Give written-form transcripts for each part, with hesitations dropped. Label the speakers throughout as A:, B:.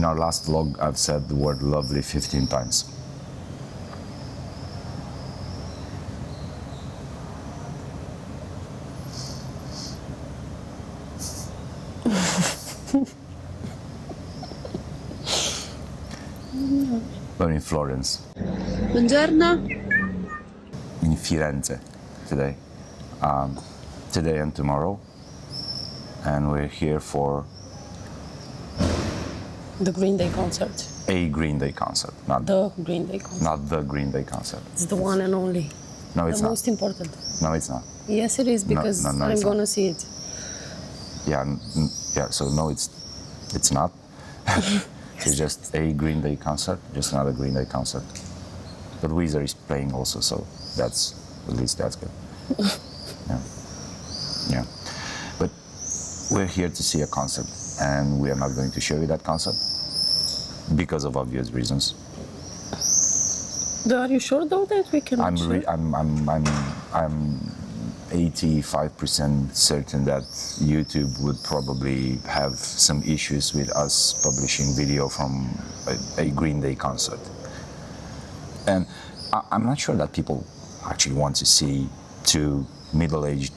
A: In our last vlog, I've said the word lovely 15 times. We're in Florence.
B: Buongiorno.
A: In Firenze today. Today and tomorrow. And we're here for
B: The Green Day concert.
A: a Green Day concert, not
B: The Green Day concert.
A: not the Green Day concert.
B: It's the one and only.
A: No, it's
B: The
A: not.
B: most important.
A: No, it's not.
B: Yes, it is, because
A: no,
B: I'm
A: it's
B: gonna see it.
A: Yeah, yeah. So no, it's not. It's just a Green Day concert, just another Green Day concert. But Weezer is playing also, so that's at least that's good. Yeah, yeah. But we're here to see a concert, and we are not going to show you that concert because of obvious reasons.
B: Are you sure though that we can?
A: I'm 85% certain that YouTube would probably have some issues with us publishing video from a Green Day concert. And I'm not sure that people actually want to see two middle-aged,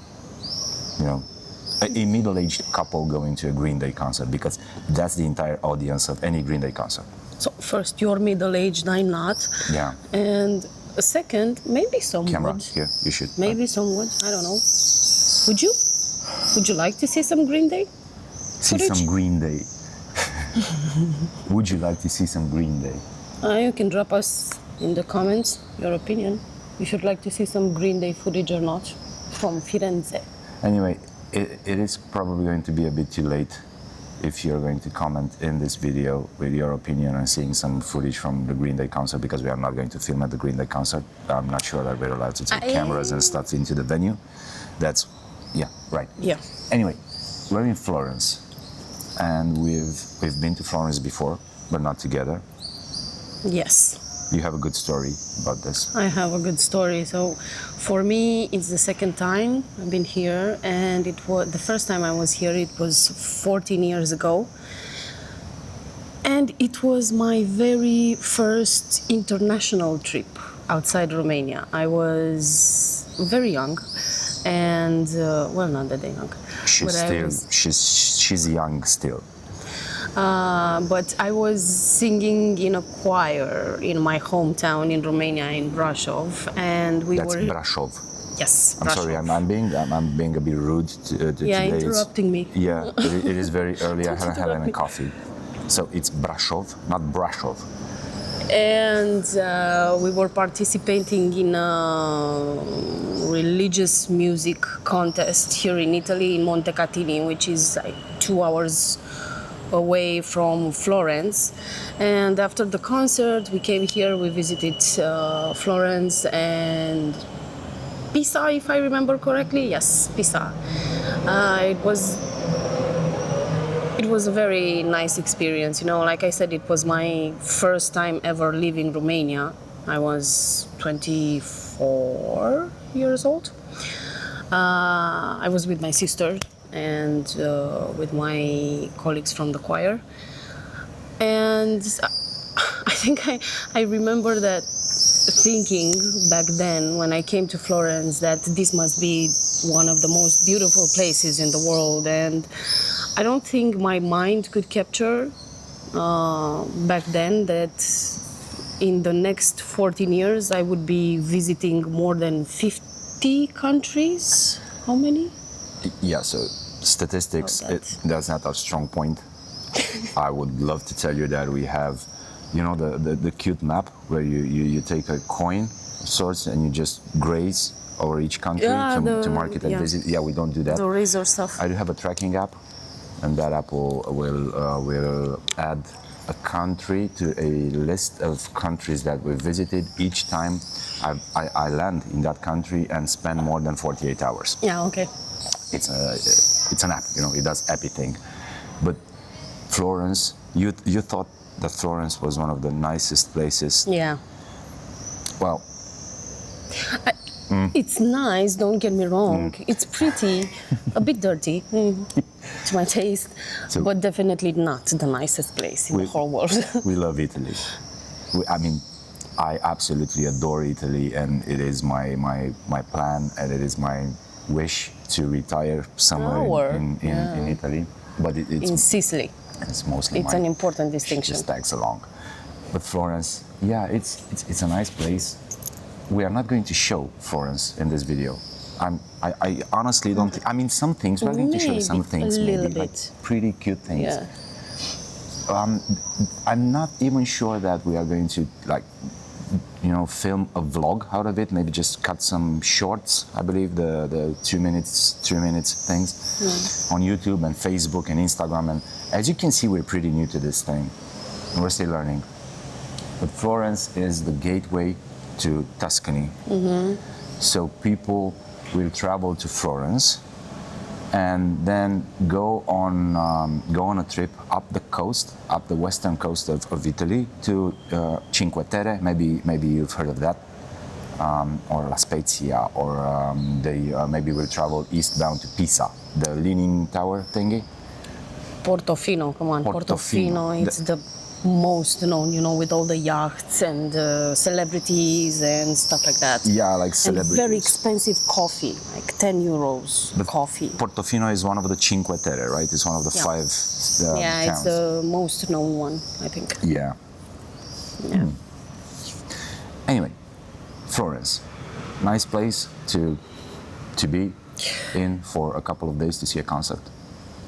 A: a middle-aged couple going to a Green Day concert, because that's the entire audience of any Green Day concert.
B: So first, you're middle-aged, I'm not.
A: Yeah.
B: And second, maybe some
A: Camera,
B: would.
A: here, you should.
B: Maybe some would. I don't know. Would you? Would you like to see some Green Day?
A: See
B: footage?
A: some Green Day. Would you like to see some Green Day?
B: You can drop us in the comments your opinion. You should like to see some Green Day footage or not from Firenze.
A: Anyway, it is probably going to be a bit too late if you're going to comment in this video with your opinion on seeing some footage from the Green Day concert, because we are not going to film at the Green Day concert. I'm not sure that we're allowed to take cameras and stuff into the venue. That's, yeah, right.
B: Yeah.
A: Anyway, we're in Florence, and we've been to Florence before, but not together.
B: Yes.
A: You have a good story about this.
B: I have a good story. So for me, it's the second time I've been here, and it was the first time I was here. It was 14 years ago, and it was my very first international trip outside Romania. I was very young, and well, not that young.
A: She's young still.
B: But I was singing in a choir in my hometown in Romania, in Brașov, and
A: That's Brașov.
B: Yes,
A: I'm sorry, I'm being a bit rude to
B: yeah,
A: today.
B: interrupting me.
A: Yeah, it is very early. I haven't had any coffee. So it's Brașov, not Brașov.
B: And we were participating in a religious music contest here in Italy, in Montecatini, which is like 2 hours away from Florence. And after the concert, we came here, we visited Florence and Pisa, if I remember correctly. Yes, Pisa. It was a very nice experience. Like I said, it was my first time ever leaving Romania. I was 24 years old. I was with my sister and with my colleagues from the choir. And I think I remember that thinking back then when I came to Florence that this must be one of the most beautiful places in the world. And I don't think my mind could capture back then that in the next 14 years I would be visiting more than 50 countries. How many?
A: Yeah, so statistics, that's not a strong point. I would love to tell you that we have, the cute map where you take a coin of sorts and you just graze over each country to mark it and visit. Yeah, we don't do that.
B: The razor stuff.
A: I do have a tracking app, and that app will add a country to a list of countries that we visited each time I land in that country and spend more than 48 hours.
B: Yeah, okay.
A: It's an app, it does everything. But Florence, you thought that Florence was one of the nicest places.
B: Yeah.
A: Well,
B: it's nice, don't get me wrong. It's pretty, a bit dirty. to my taste,
A: So-
B: but definitely not the nicest place in the whole world.
A: We love Italy. I mean, I absolutely adore Italy, and it is my plan, and it is my wish to retire somewhere in Italy. But
B: In Sicily,
A: it's mostly
B: it's an important distinction.
A: Just tags along. But Florence, yeah, it's a nice place. We are not going to show Florence in this video. I honestly don't think, I mean, some things, we're going to show you some
B: Maybe,
A: things,
B: a little
A: maybe, like
B: bit.
A: pretty cute things.
B: Yeah.
A: I'm not even sure that we are going to, like, you know, film a vlog out of it, maybe just cut some shorts, I believe, the 2 minutes, 3 minutes things on YouTube and Facebook and Instagram. And as you can see, we're pretty new to this thing, and we're still learning. But Florence is the gateway to Tuscany. So people will travel to Florence and then go on a trip up the coast, up the western coast of Italy to Cinque Terre. Maybe you've heard of that, or La Spezia, or they maybe will travel eastbound to Pisa, the Leaning Tower thingy.
B: Portofino, come on,
A: Portofino.
B: it's the most known, you know, with all the yachts and celebrities and stuff like that.
A: Yeah, like celebrities.
B: And very expensive coffee, like 10 euros coffee.
A: Portofino is one of the Cinque Terre, right? It's one of the
B: Yeah.
A: 5
B: Yeah,
A: towns.
B: it's the most known one, I think.
A: Yeah.
B: Yeah.
A: Anyway, Florence, nice place to be in for a couple of days to see a concert.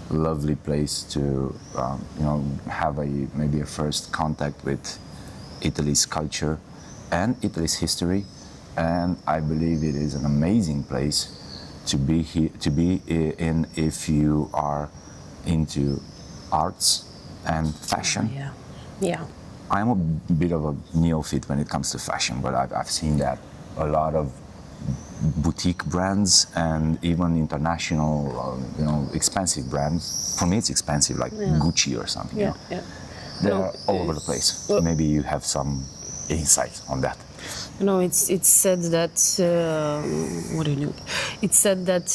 A: Lovely place to you know, have maybe a first contact with Italy's culture and Italy's history, and I believe it is an amazing place to be in if you are into arts and fashion.
B: Yeah. Yeah.
A: I'm a bit of a neophyte when it comes to fashion, but I've seen that a lot of boutique brands and even international, you know, expensive brands. For me, it's expensive, like Gucci or something.
B: Yeah.
A: You know?
B: Yeah.
A: They're all over the place. Maybe you have some insight on that.
B: You know, it's said that what do you know? It's said that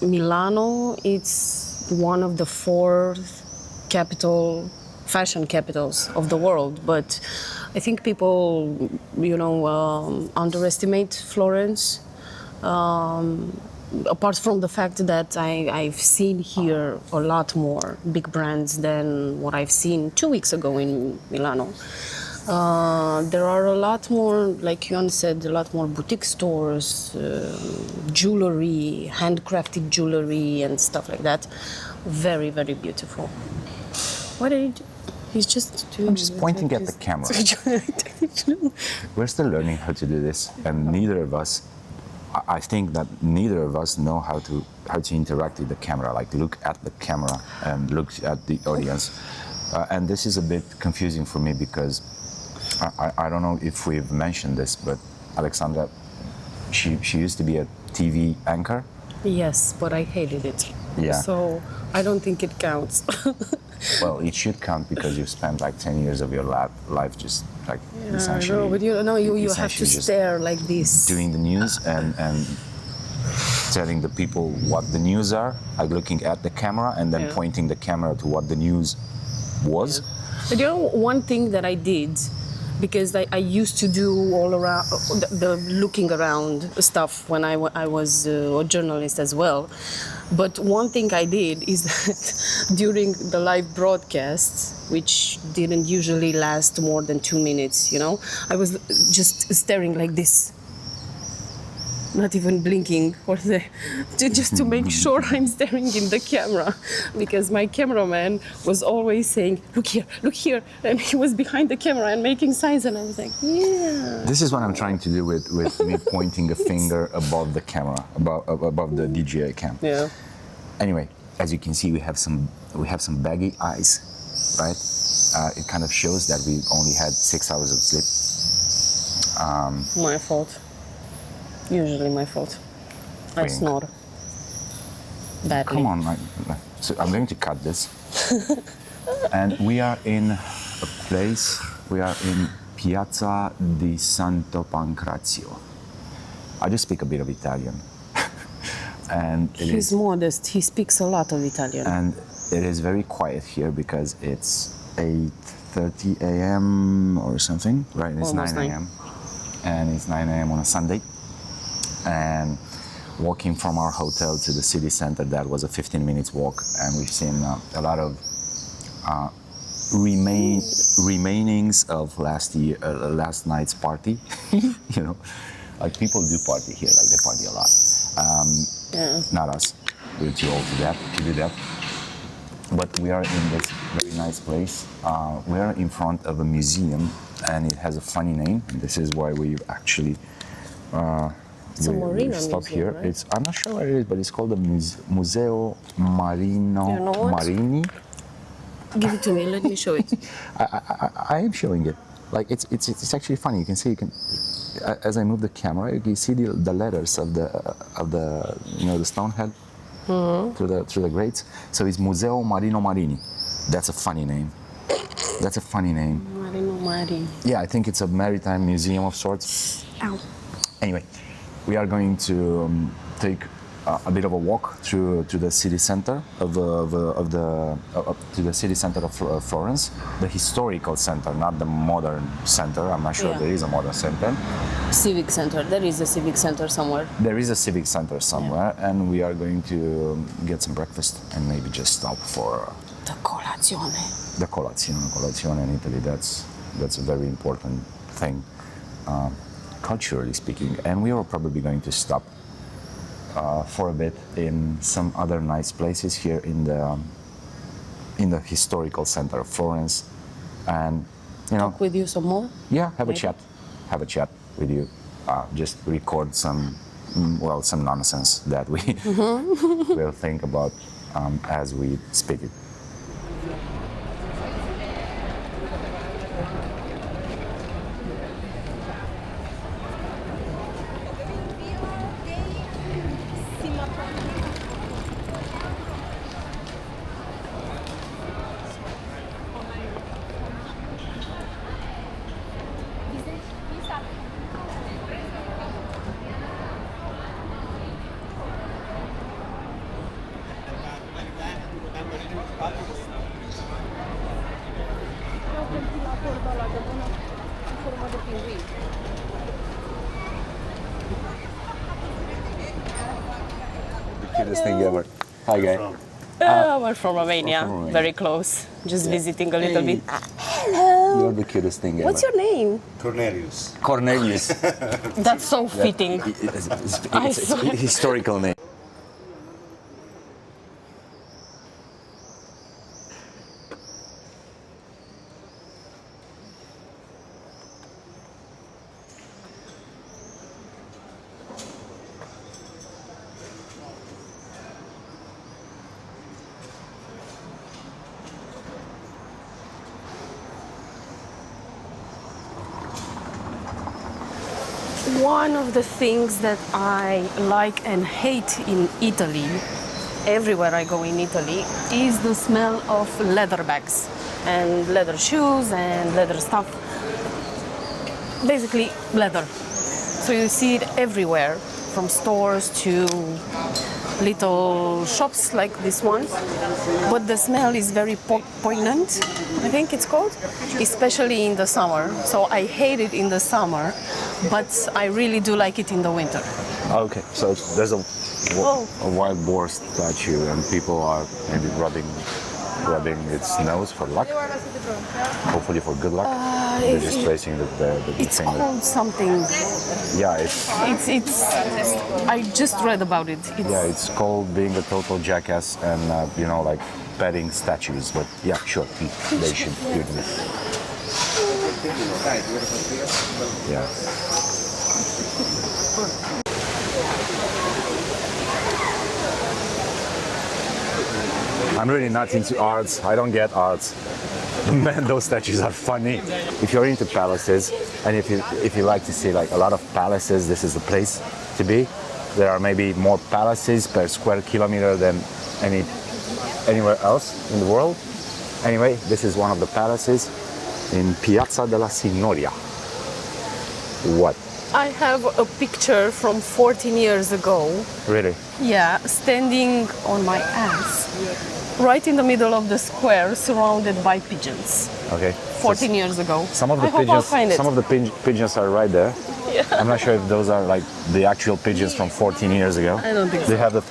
B: Milano it's one of the 4 fashion capitals of the world, but I think people, you know, underestimate Florence. Apart from the fact that I've seen here a lot more big brands than what I've seen 2 weeks ago in Milano. There are a lot more, like Ioan said, a lot more boutique stores, jewelry, handcrafted jewelry and stuff like that. Very, very beautiful. What did he do? He's just doing...
A: I'm just pointing at the camera. We're still learning how to do this, and neither of us, I think that neither of us know how to interact with the camera, like look at the camera and look at the audience. And this is a bit confusing for me because I don't know if we've mentioned this, but Alexandra, she used to be a TV anchor.
B: Yes, but I hated it.
A: Yeah.
B: So I don't think it counts.
A: Well, it should count because you've spent like 10 years of your life just like essentially.
B: No, but you have to
A: essentially just
B: stare like this.
A: doing the news and telling the people what the news are, like looking at the camera and then pointing the camera to what the news was.
B: But you know, one thing that I did, because I used to do all around the looking around stuff when I was a journalist as well. But one thing I did is that during the live broadcasts, which didn't usually last more than 2 minutes, you know, I was just staring like this. Not even blinking, just to make sure I'm staring in the camera, because my cameraman was always saying, look here, and he was behind the camera and making signs, and I was like, yeah.
A: This is what I'm trying to do with me pointing a finger above the camera, above the DJI cam.
B: Yeah.
A: Anyway, as you can see, we have some baggy eyes, right? It kind of shows that we only had 6 hours of sleep.
B: My fault. Usually my fault. I snore badly.
A: Come on, so I'm going to cut this. And we are in a place, we are in Piazza di Santo Pancrazio. I just speak a bit of Italian. and
B: He's modest. He speaks a lot of Italian.
A: and it is very quiet here because it's 8:30 a.m. or something, right? It's
B: Almost
A: 9 a.m. and it's 9 a.m. on a Sunday. And walking from our hotel to the city center, that was a 15 minutes walk, and we've seen a lot of remainings of last night's party. You know, like people do party here, like they party a lot. Not us, we're too old to do that. But we are in this very nice place. We are in front of a museum, and it has a funny name. And this is why we actually
B: It's a marina
A: stop
B: museum,
A: here.
B: right?
A: I'm not sure what it is, but it's called the Museo Marino
B: You know what?
A: Marini.
B: Give it to me. Let me show it.
A: I am showing it. Like it's actually funny. You can see as I move the camera, you can see the letters of the the stone head through the grates. So it's Museo Marino Marini. That's a funny name. That's a funny name.
B: Marino Mari.
A: Yeah, I think it's a maritime museum of sorts.
B: Ow.
A: Anyway, we are going to take a bit of a walk through to the city center of Florence, the historical center, not the modern center. I'm not sure
B: Yeah.
A: there is a modern center.
B: Civic center. There is a civic center somewhere.
A: There is a civic center somewhere, and we are going to get some breakfast and maybe just stop for
B: The colazione.
A: the colazione. Colazione in Italy, that's a very important thing, culturally speaking. And we are probably going to stop for a bit in some other nice places here in the historical center of Florence, and
B: Talk with you some more.
A: yeah, have
B: Maybe.
A: a chat with you, just record some nonsense that we will think about as we speak it. Cutest thing ever. Hi, guy.
B: We're from Romania.
A: from Romania.
B: Very close. Just visiting a little
A: Hey.
B: bit. Hello.
A: You're the cutest thing ever.
B: What's your name?
C: Cornelius.
A: Cornelius.
B: That's so fitting.
A: It's a historical name.
B: One of the things that I like and hate in Italy, everywhere I go in Italy, is the smell of leather bags and leather shoes and leather stuff. Basically, leather. So you see it everywhere, from stores to little shops like this one. But the smell is very poignant, I think it's called, especially in the summer. So I hate it in the summer, but I really do like it in the winter.
A: Okay, so there's a wild boar statue, and people are maybe rubbing its nose for luck. Hopefully for good luck. They're just placing the
B: It's
A: thing.
B: called something.
A: Yeah, it's
B: I just read about it.
A: it's called being a total jackass and like petting statues. But yeah, sure, they should do it. Yeah. I'm really not into arts. I don't get arts. Man, those statues are funny. If you're into palaces, and if you like to see like a lot of palaces, this is the place to be. There are maybe more palaces per square kilometer than anywhere else in the world. Anyway, this is one of the palaces in Piazza della Signoria. What?
B: I have a picture from 14 years ago.
A: Really?
B: Yeah, standing on my ass, right in the middle of the square, surrounded by pigeons.
A: Okay.
B: 14 years ago.
A: Some of the
B: I hope I'll find it.
A: some of the pigeons are right there.
B: Yeah.
A: I'm not sure if those are like the actual pigeons from 14 years ago.
B: I don't think
A: Do you
B: so.
A: have the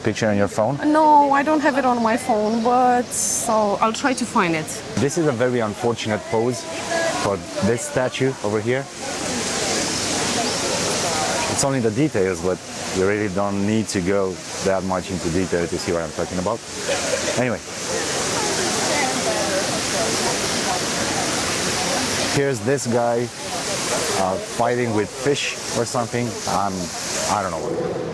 A: picture on your phone?
B: No, I don't have it on my phone, but so I'll try to find it.
A: This is a very unfortunate pose for this statue over here. It's only the details, but you really don't need to go that much into detail to see what I'm talking about. Anyway. Here's this guy fighting with fish or something. I don't know what.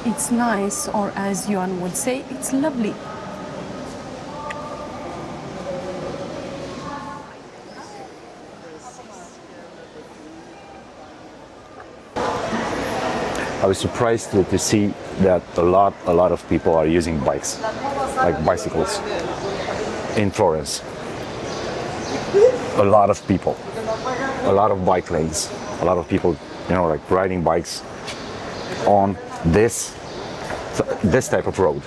B: It's nice, or as Ioan would say, it's lovely.
A: I was surprised to see that a lot of people are using bikes, like bicycles, in Florence. A lot of people, a lot of bike lanes, a lot of people, like riding bikes on this type of road.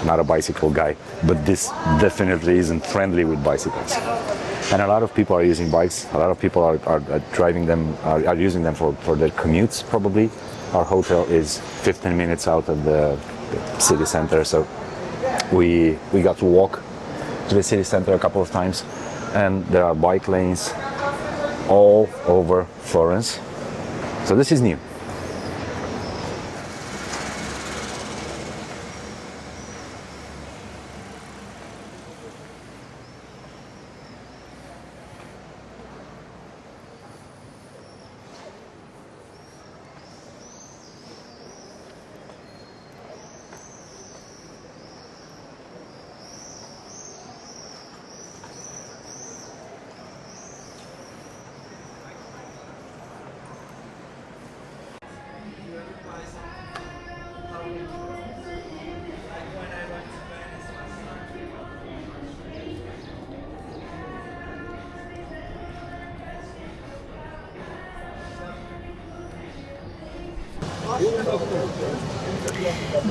A: Not a bicycle guy, but this definitely isn't friendly with bicycles. And a lot of people are using bikes. A lot of people are driving them, are using them for their commutes, probably. Our hotel is 15 minutes out of the city center, so we got to walk to the city center a couple of times. And there are bike lanes all over Florence. So this is new.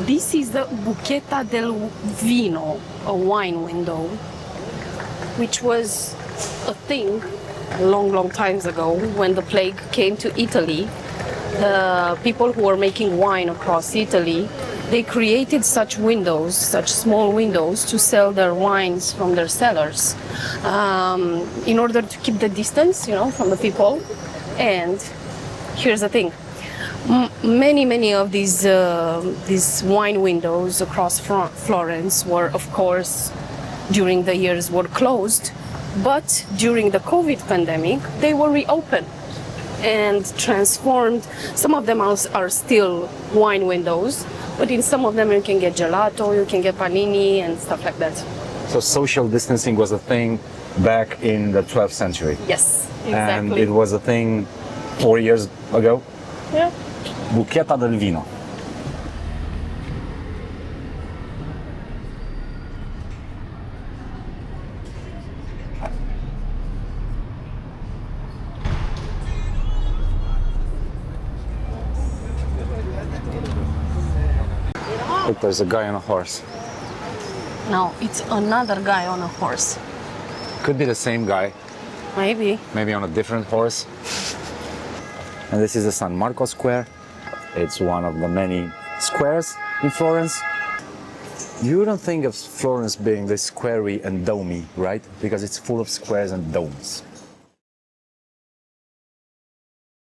B: This is the Buchetta del Vino, a wine window, which was a thing long times ago when the plague came to Italy. The people who were making wine across Italy, they created such windows, such small windows, to sell their wines from their cellars in order to keep the distance, from the people. And here's the thing. Many of these wine windows across Florence were, of course, during the years were closed, but during the COVID pandemic, they were reopened and transformed. Some of them are still wine windows, but in some of them you can get gelato, you can get panini and stuff like that.
A: So social distancing was a thing back in the 12th century.
B: Yes, exactly.
A: And it was a thing 4 years ago.
B: Yeah.
A: Buchetta del Vino. Look, there's a guy on a horse.
B: No, it's another guy on a horse.
A: Could be the same guy,
B: Maybe.
A: maybe on a different horse. And this is the San Marco Square. It's one of the many squares in Florence. You don't think of Florence being this squarey and domey, right? Because it's full of squares and domes.